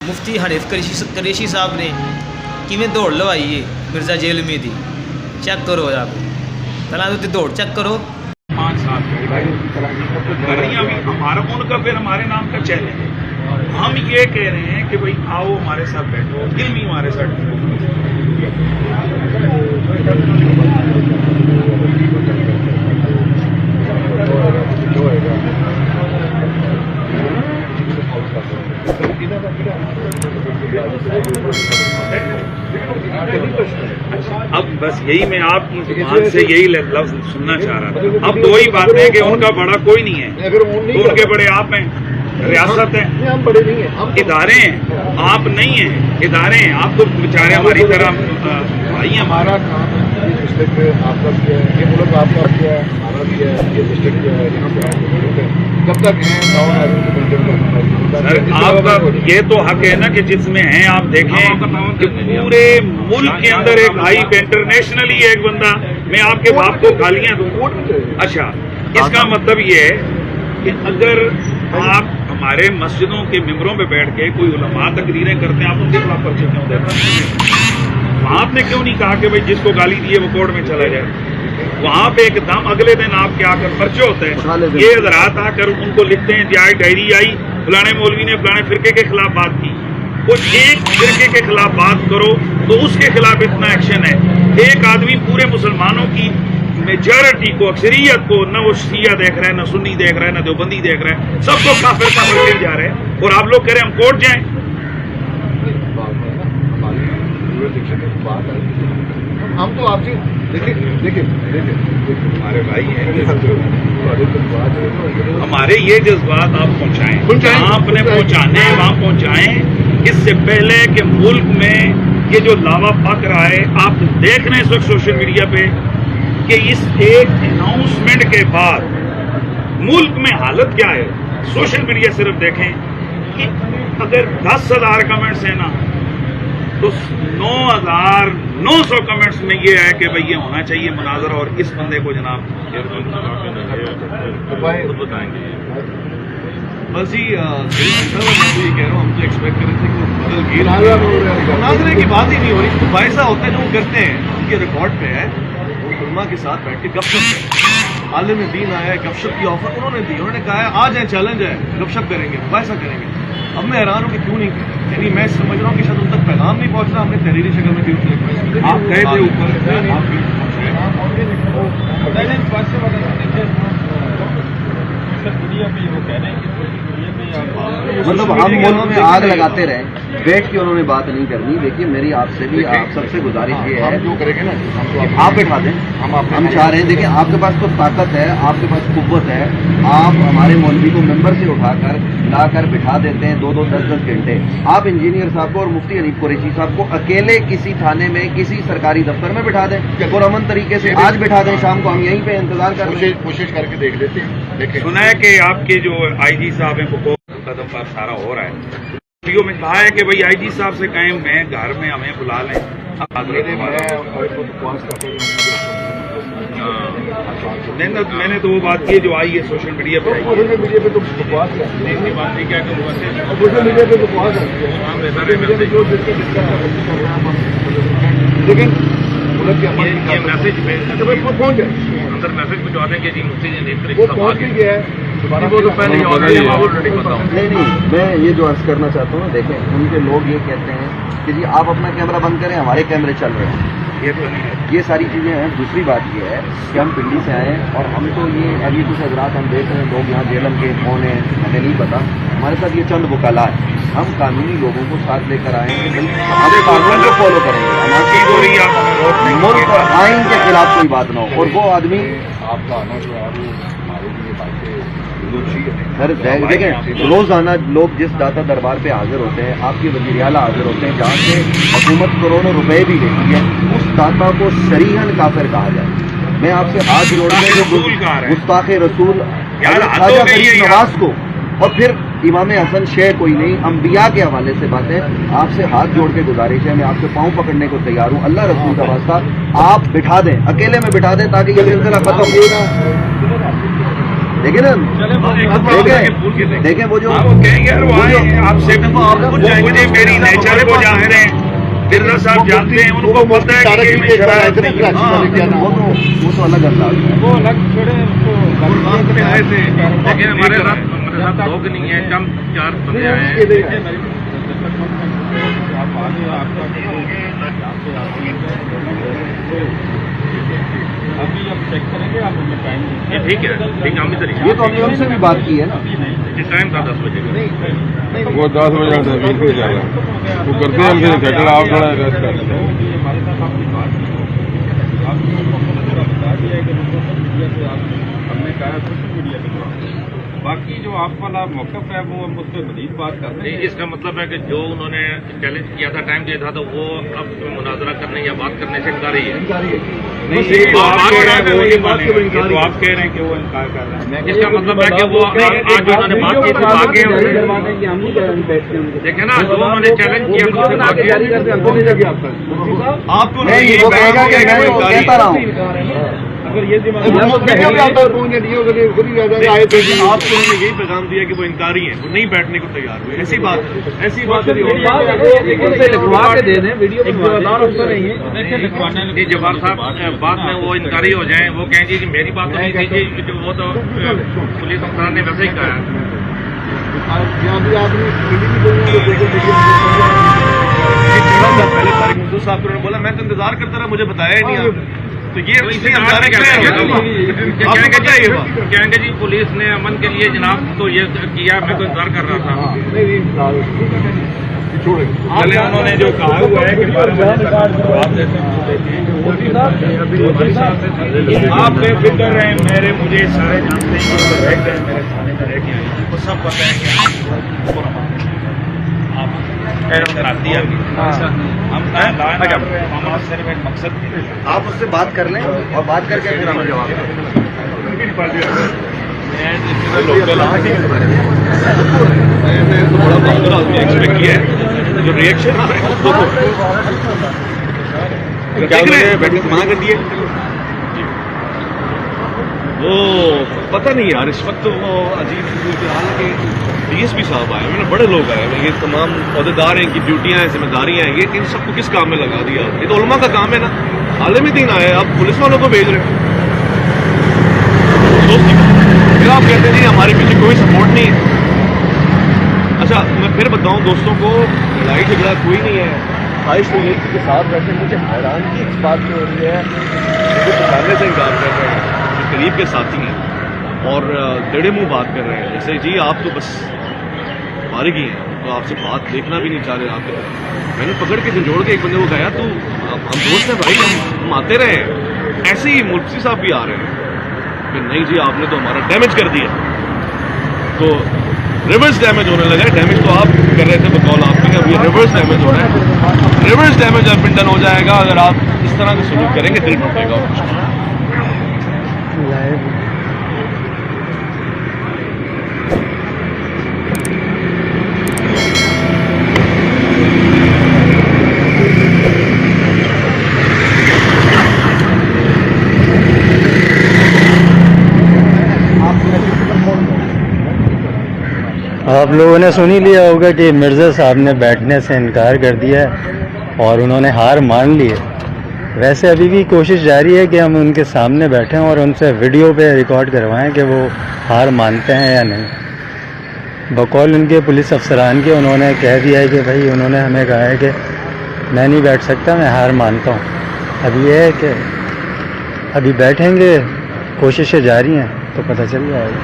मुफ्ती हनीफ कुरैशी साहब ने किवें दौड़ लवाई है मिर्ज़ा जेलमी दी। चेक करो आप पहला तो दौड़ चेक करो। 5 साल हमारा उनका फिर हमारे नाम का चैलेंज है। हम ये कह रहे हैं कि भाई आओ हमारे साथ बैठो, इल्मी हमारे साथ अब बस यही मैं आपकी जुबान से यही लफ्ज सुनना चाह रहा था। अब दो ही बातें हैं कि उनका बड़ा कोई नहीं है, तो उनके बड़े आप हैं, रियासत है, इदारे हैं, आप नहीं हैं, इदारे हैं। आप तो बेचारे हमारी तरह भाई हैं। हमारा काम ये डिस्ट्रिक्ट आपका भी है, ये मुल्क आपका भी है, हमारा भी है, ये डिस्ट्रिक्ट जो है यहाँ पे जब तक हैं सर आपका ये तो हक है ना कि जिसमें हैं आप देखें कि पूरे मुल्क के अंदर एक हाई इंटरनेशनली एक बंदा मैं आपके बाप को गालियां दूं। अच्छा, इसका मतलब ये है कि अगर आप हमारे मस्जिदों के मिंबरों पे बैठ के कोई उलमा तकरीरें करते हैं, आप उनके खिलाफ पर्चे क्यों देते हैं? आपने क्यों नहीं कहा कि भाई जिसको गाली दिए वो कोर्ट में चला जाए? वहां पे एकदम अगले दिन आपके आकर पर्चे होते हैं, ये हजरात आकर उनको लिखते हैं डायरी आई फलाने मौलवी ने फलाने फिरके के खिलाफ बात की। वो एक फिरके के खिलाफ बात करो तो उसके खिलाफ इतना एक्शन है। एक आदमी पूरे मुसलमानों की मेजॉरिटी को, अक्सरियत को, न वो शिया देख रहा है, न सुन्नी देख रहा है, न देवबंदी देख रहा है, सबको काफिर काफिर जा रहे हैं और आप लोग कह रहे हैं हम कोर्ट जाएं। हम तो आपसे देखिए हमारे भाई हैं, हमारे ये जज्बात आप पहुंचाएं, आपने पहुंचाने वहां पहुंचाएं। इससे पहले कि मुल्क में ये जो लावा पक रहा है, आप देख रहे हैं इस वक्त सोशल मीडिया पे कि इस एक अनाउंसमेंट के बाद मुल्क में हालत क्या है। सोशल मीडिया सिर्फ देखें कि अगर 10,000 कमेंट्स हैं ना तो 9,900 कमेंट्स में ये है कि भाई ये होना चाहिए मुनाजरा और इस बंदे को जनाब बताएंगे। बस जी ये कह रहा हूँ, हम तो एक्सपेक्ट कर रहे थे कि मुनाजरे की बात ही नहीं हो रही। तो भाई साहब होते हैं जो करते हैं, उनके रिकॉर्ड पे है, वो उलमा के साथ बैठ के गपशप आलिम दीन आया, गपशप की ऑफर उन्होंने दी। उन्होंने कहा है आ जाए, चैलेंज है, गपशप करेंगे, वैसा करेंगे। अब मैं हैरान हूँ कि क्यों नहीं, यानी मैं समझ रहा हूँ कि शायद उन तक पैगाम नहीं पहुँच रहा। हमने तहरीरी शक्ल में भी उससे रिक्वेस्ट की। आप गए थे ऊपर मतलब हम मुल्क में आग लगाते रहे, बैठ के उन्होंने बात नहीं करनी। देखिए मेरी आपसे भी, आप सबसे गुजारिश ये है जो करेंगे ना आप बैठा दें। हम चाह रहे हैं, देखिए आपके पास तो ताकत है, आपके पास कुव्वत है, आप हमारे मौलवी को मेंबर से उठाकर लाकर बिठा देते हैं 2-2, 10-10 घंटे। आप इंजीनियर साहब को और मुफ्ती हनीफ कुरैशी साहब को अकेले किसी थाने में, किसी सरकारी दफ्तर में बिठा दें, पुरअमन तरीके से आज बिठा दें, शाम को हम यहीं पे इंतजार कर रहे हैं। कोशिश करके देख लेते हैं। सुना है कि आपके जो आईजी साहब हैं वो कदम पर सारा हो रहा है। वीडियो में कहा है कि भाई आईजी साहब से कहें मैं घर में हमें बुला लें। मैंने तो वो बात की जो आई है सोशल मीडिया पे। सोशल मीडिया पे तो बकवास है, बात नहीं क्या करूँ, सोशल मीडिया पे बकवास है। लेकिन ये मैसेज पहुंच गए, अंदर मैसेज भिजवा दें कि जी मुफ्ती जी वो पहुंच भी गया है। वो तो पहले ही ऑलरेडी बताऊँ। नहीं, मैं ये जो अर्ज करना चाहता हूँ, देखें उनके लोग ये कहते हैं कि जी आप अपना कैमरा बंद करें, हमारे कैमरे चल रहे हैं। ये तो नहीं है, ये सारी चीज़ें हैं। दूसरी बात ये है कि हम पिंडी से आए हैं और हम तो ये अभी कुछ हजरात हम देख रहे हैं, लोग यहाँ जेलम के कौन है हमें नहीं पता, हमारे साथ ये चंद वकाला है। हम कानूनी लोगों को साथ लेकर आए हैं, हम कानून को फॉलो करेंगे, मुल्क और आइन के खिलाफ कोई बात ना हो। और वो आदमी आपका आना जो है वो हमारे लिए बातें सर देखें, रोजाना लोग जिस दाता दरबार पे हाजिर होते हैं, आपके वज़ीर आला हाजिर होते हैं, जहाँ से हुकूमत करोड़ों रुपए भी लेती है, उस दाता को शरीहन काफिर कहा जाए। मैं आपसे हाथ जोड़ने गुस्ताख रसूल ख्वाजा फरीद नवाज को और फिर इमाम हसन शेख कोई नहीं, अंबिया के हवाले से बातें आपसे हाथ जोड़ के गुजारिश है। मैं आपसे पाँव पकड़ने को तैयार हूँ, अल्लाह रसूल का वास्ता आप बिठा दें, अकेले में बिठा दें ताकि ये सिलसिला खत्म हो। دیکھیں نا دیکھیں وہ جو وہ کہیں گے وہ آئے آپ سے مجھے میری نیچر ہے وہ ظاہر ہیں مرزا صاحب جانتے ہیں ان کو پتہ ہے کہ یہ شرارت نہیں ہے. وہ تو الگ انداز ہے. آئے تھے لیکن ہمارے ساتھ لوگ نہیں ہیں کم 4 بندے آئے ہیں. ابھی ہم چیک کریں گے آپ ہمیں ٹائم دیں. یہ ٹھیک ہے ہم بھی طریقے یہ تو ہم نے ان سے بھی بات کی ہے نا. یہ ٹائم تھا 10 بجے کا. وہ 10 بجے سے 20 بجے جا رہا ہے وہ کرتے ہیں ہم سے سیٹل آپ تھوڑا ریسٹ کر لیتے ہیں. ہمارے ساتھ آپ کی بات کی آپ کو پورا بتا دیا ہے کہ میڈیا سے آپ ہم نے کہا سوشل میڈیا پہ باقی جو آپ والا موقف ہے وہ ہم اس پہ مزید بات کر رہے ہیں. اس کا مطلب ہے کہ جو انہوں نے چیلنج کیا تھا ٹائم دیا تھا تو وہ اب مناظرہ کرنے یا بات کرنے سے انکار ہی ہے. نہیں یہ تو آپ کہہ رہے ہیں تو آپ کہہ رہے ہیں کہ وہ انکار کر رہے ہیں. اس کا مطلب ہے کہ وہ آج انہوں نے بات کی تھی آگے دیکھیں نا جو انہوں نے چیلنج کیا تھا اس سے آگے آپ کو نہیں وہ کہے گا کہ میں کہتا رہا ہوں. اگر یہ آپ کو انہوں نے یہی پیغام دیا کہ وہ انکاری ہیں وہ نہیں بیٹھنے کو تیار ہوئے. ایسی بات لکھوا کے دے دیں ویڈیو جی جبار صاحب بعد میں وہ انکاری ہو جائیں وہ کہیں گے کہ میری بات تو نہیں کیجیے کہ وہ تو پولیس افسران نے ویسے ہی کہا ہے. پہلے طارق منصور صاحب نے بولا میں تو انتظار کرتا رہا مجھے بتایا ہی نہیں آپ. تو یہ کہیں گے جی پولیس نے امن کے لیے جناب تو یہ کیا میں تو انتظار کر رہا تھا. چلے انہوں نے جو کہا ہوا ہے کہ 12 بجے تک جواب دیتے ہیں آپ بے فکر رہیں مجھے سارے جانتے ہیں رہ گئے میرے تھانے میں رہ گئے وہ سب پتہ ہے کہ ہم صرف ایک مقصد آپ اس سے بات کر لیں اور بات کر کے پھر ہمیں جواب دیں. بڑا بہادر آدمی ایکسپیکٹ کیا ہے جو ریئیکشن بیٹھنے سے منع کر دیے. وہ پتہ نہیں یار اس وقت وہ عجیب حالانکہ ڈی ایس پی صاحب آئے ہیں بڑے لوگ آئے ہیں یہ تمام عہدیدار ہیں ان کی ڈیوٹیاں ہیں ذمہ داریاں ہیں یہ ان سب کو کس کام میں لگا دیا. یہ تو علماء کا کام ہے نا. عالمی دین آئے آپ پولیس والوں کو بھیج رہے ہیں. پھر آپ کہتے ہیں جی ہمارے پیچھے کوئی سپورٹ نہیں ہے. اچھا میں پھر بتاؤں دوستوں کو لڑائی جھگڑا کوئی نہیں ہے. خواہش تو یہ کے ساتھ بیٹھے مجھے حیرانگی اس بات کی ہو رہی ہے مجھے پکارنے سے انکار کر رہے ہیں جو قریب کے ساتھی ہیں اور ٹیڑھے منہ بات کر رہے ہیں جیسے جی آپ تو بس فارغ ہی ہیں تو آپ سے بات دیکھنا بھی نہیں چاہ رہے. آپ میں نے پکڑ کے جھنجھوڑ کے ایک بندے کو گیا تو ہم دوست ہیں بھائی ہم آتے رہے ہیں. ایسے ہی ملکی صاحب بھی آ رہے ہیں کہ نہیں جی آپ نے تو ہمارا ڈیمیج کر دیا. تو ریورس ڈیمیج ہونے لگا ہے. ڈیمیج تو آپ کر رہے تھے بقول آپ کی اب یہ ریورس ڈیمیج ہو رہا ہے. ریورس ڈیمیج اب ڈن ہو جائے گا اگر آپ اس طرح کا سلوک کریں گے دل ٹوٹے گا. اور کچھ نہیں. آپ لوگوں نے سن ہی لیا ہوگا کہ مرزا صاحب نے بیٹھنے سے انکار کر دیا ہے اور انہوں نے ہار مان لی ہے. ویسے ابھی بھی کوشش جاری ہے کہ ہم ان کے سامنے بیٹھیں اور ان سے ویڈیو پہ ریکارڈ کروائیں کہ وہ ہار مانتے ہیں یا نہیں. بقول ان کے پولیس افسران کے انہوں نے کہہ دیا ہے کہ بھائی انہوں نے ہمیں کہا ہے کہ میں نہیں بیٹھ سکتا میں ہار مانتا ہوں. اب یہ ہے کہ ابھی بیٹھیں گے کوششیں جاری ہیں تو پتہ چل جائے گا.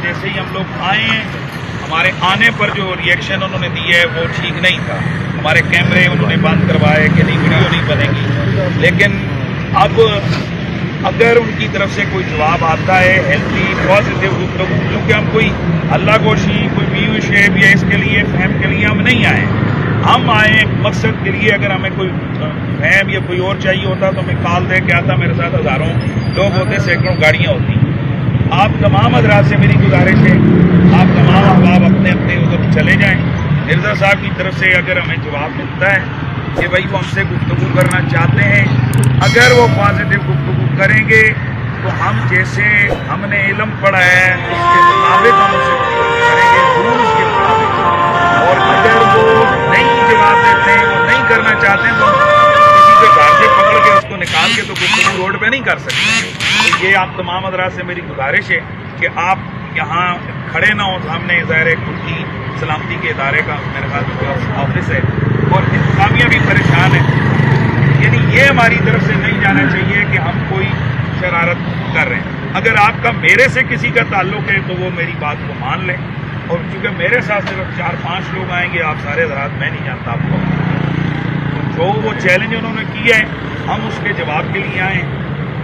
जैसे ही हम लोग आए हैं, हमारे आने पर जो रिएक्शन उन्होंने दिया है वो ठीक नहीं था। हमारे कैमरे उन्होंने बंद करवाए कि नहीं वीडियो नहीं बनेगी, लेकिन अब अगर उनकी तरफ से कोई जवाब आता है हेल्थी पॉजिटिव, तो क्योंकि हम कोई अल्लाह गोशी कोई व्यू शेप या इसके लिए फहम के लिए हम नहीं आए, हम आए एक मकसद के लिए। अगर हमें कोई फहम या कोई और चाहिए होता तो मैं कॉल दे के आता, मेरे साथ हज़ारों लोग होते, सैकड़ों गाड़ियाँ होती। आप तमाम हजरात से मेरी गुजारिश है, आप तमाम अहबाब अपने अपने उधर चले जाएं। मिर्ज़ा साहब की तरफ से अगर हमें जवाब मिलता है कि भाई वो हमसे गुफ्तगू करना चाहते हैं, अगर वो पॉजिटिव गुफ्तगू करेंगे तो हम जैसे हमने इल्म पढ़ा है उसके मुताबिक हम उससे गुफ्तगू करेंगे, रूल्स के मुताबिक। और अगर वो नहीं जवाब देते हैं, वो नहीं करना चाहते हैं, तो किसी के घर से पकड़ के उसको निकाल के तो गुफ्तगू रोड पे नहीं कर सकते। तो ये आप तमाम हज़रात से मेरी गुजारिश है कि आप यहाँ खड़े ना हो सामने, ज़ाहिर है खुद की सलामती के इदारे का मेरे ख्याल ऑफिस है और इंतजामिया भी परेशान है। यानी ये हमारी तरफ से नहीं जाना चाहिए कि हम कोई शरारत कर रहे हैं। अगर आपका मेरे से किसी का ताल्लुक है तो वो मेरी बात को मान लें, और चूँकि मेरे साथ सिर्फ 4-5 लोग आएंगे, आप सारे हज़रात मैं नहीं जानता आपको, जो वो चैलेंज उन्होंने किया है हम उसके जवाब के लिए आए।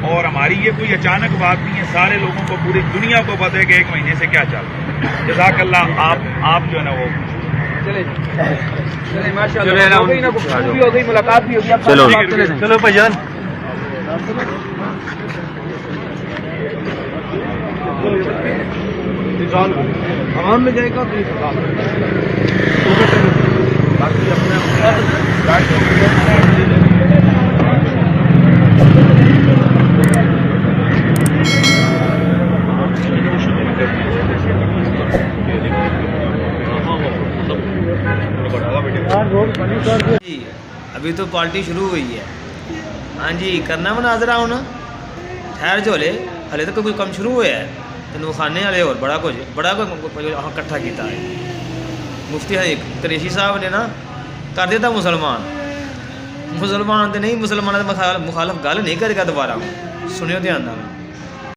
और हमारी ये कोई अचानक बात नहीं है, सारे लोगों को पूरी दुनिया को पता है कि 1 महीने से क्या चल रहा है। जज़ाकल्लाह। आप जो है ना वो चलो भाईजान। आवाम में जाएगा बाकी जी अभी तो पार्टी शुरू हुई है। हाँ जी करना मुनाजरा हूँ ठहर जो हले तक कोई कम शुरू हुआ है तेन खाने वाले और बड़ा कुछ इकट्ठा किया है। मुफ्ती कुरैशी साहब ने ना कर दिता मुसलमान तो नहीं, मुसलमानों के मुखालफ गल नहीं करेगा दोबारा। सुनियो ध्यान नाल।